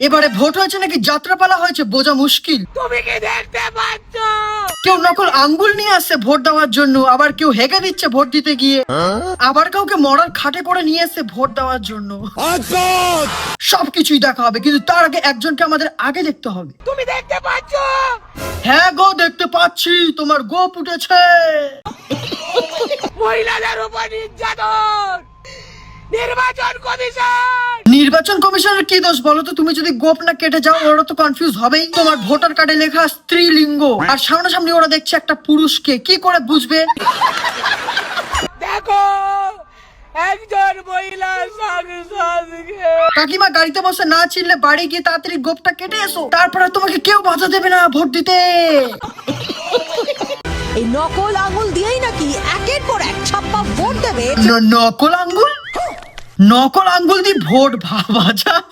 এবারে ভোট হয়েছে নাকি যাত্রাপালা হয়েছে বোঝা মুশকিল। তুমি কি দেখতে পাচ্ছ? কেউ নকল আঙ্গুল নিয়ে আসছে ভোট দেওয়ার জন্য, আবার কেউ হেগে দিচ্ছে ভোট দিতে গিয়ে, আবার কাউকে মরার খাটে করে নিয়ে এসছে ভোট দেওয়ার জন্য। সবকিছুই দেখা হবে, কিন্তু তার আগে একজনকে আমাদের আগে দেখতে হবে। তুমি দেখতে পাচ্ছ? হ্যাঁ গো, দেখতে পাচ্ছি তোমার গোপ উঠেছে। মহিলাদের উপর নির্যাতন, নির্বাচন কমিশন। নির্বাচন কমিশনের কি দোষ বলো তো? তুমি যদি গোপ না কেটে যাও ওরা তো কনফিউজ হবেই। তোমার ভোটার কার্ডে লেখা স্ত্রীলিঙ্গ, আর সামনাসামনি ওরা দেখছে একটা পুরুষকে, কি করে বুঝবে? দেখো একজন মহিলা সাংসদকে। কাকিমা গাড়িতে বসে না চিনলে বাড়ি গিয়ে তাড়াতাড়ি গোপটা কেটে এসো, তারপরে তোমাকে কেউ বাধা দেবে না ভোট দিতে। এই নকল আঙুল দিয়েই নাকি একের পর এক ছাপ্পা ভোট দেবে। নকল আঙ্গুল? নকল আঙ্গুল দিয়ে ভোট ভাবা যায়?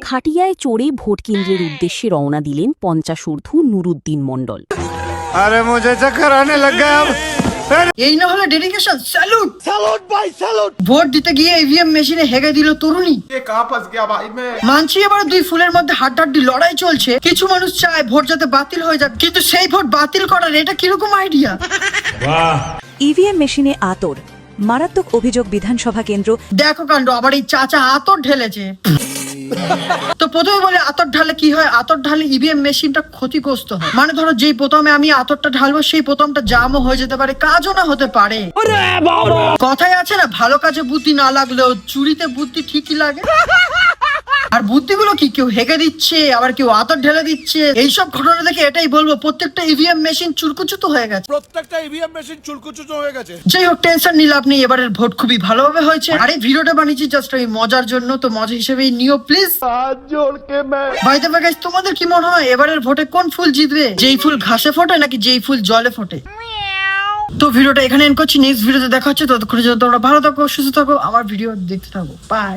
খাটিয়ায় চড়ে ভোট কেন্দ্রের উদ্দেশ্যে রওনা দিলেন 50 ঊর্ধ্ব নুরুদ্দিন মণ্ডল। अरे मुझे चक्कर आने लग गया अब। এই না হলে ডেডিকেশন। স্যালুট सैल्यूट भाई सैल्यूट। ভোট দিতে গিয়ে ইভিএম মেশিনে হেগে দিল তরুণী। ये कहाँ फंस गया भाई मैं। মানছি এবার দুই ফুলের মধ্যে হাড্ডাহাড্ডি লড়াই চলছে। কিছু মানুষ চায় ভোট যাতে বাতিল হয়ে যাক, কিন্তু সেই ভোট বাতিল করার এটা কিরকম আইডিয়া? ইভিএম মেশিনে আতর, মারাত্মক অভিযোগ বিধানসভা কেন্দ্র। দেখো কাণ্ড, আবার এই চাচা আতর ঢেলেছে। তো প্রথমে বলে আতর ঢালে কি হয়? আতর ঢালে ইভিএম মেশিনটা ক্ষতিগ্রস্ত হয়। মানে ধরো যেই প্রথমে আমি আতরটা ঢালবো সেই প্রথমটা জামও হয়ে যেতে পারে, কাজও না হতে পারে। কথায় আছে না, ভালো কাজে বুদ্ধি না লাগলেও চুরিতে বুদ্ধি ঠিকই লাগে। আর বুদ্ধিগুলো কি কেউ হেগে দিচ্ছে, আবার কেউ আতর ঢেলে দিচ্ছে। এইসব ঘটনা দেখে এটাই বলবো, প্রত্যেকটা ইভিএম মেশিন চুরকুচুতো হয়ে গেছে। প্রত্যেকটা ইভিএম মেশিন চুলকুচুচো হয়ে গেছে। যাই হোক, টেনশন নিলে আপনি, এবারের ভোট খুবই ভালোভাবে হয়েছে। আর এই ভিডিওটা বানিয়েছি জাস্ট ওই মজার জন্য, তো মজা হিসেবেই নিও প্লিজ। हाथ जोड़ के मैं। বাই দ্য ওয়ে গাইস, তোমাদের কি মনে হয় এবারের ভোটে কোন ফুল জিতবে? যেই ফুল ঘাসে ফোটে নাকি যেই ফুল জলে ফোটে? তো ভিডিওটা এখানে এন্ড করছি। নেক্সট ভিডিওতে দেখা হচ্ছে। ততক্ষণে যদি তোমরা ভালো থাকো, সুস্থ থাকো, আমার ভিডিও দেখতে থাকো। বাই।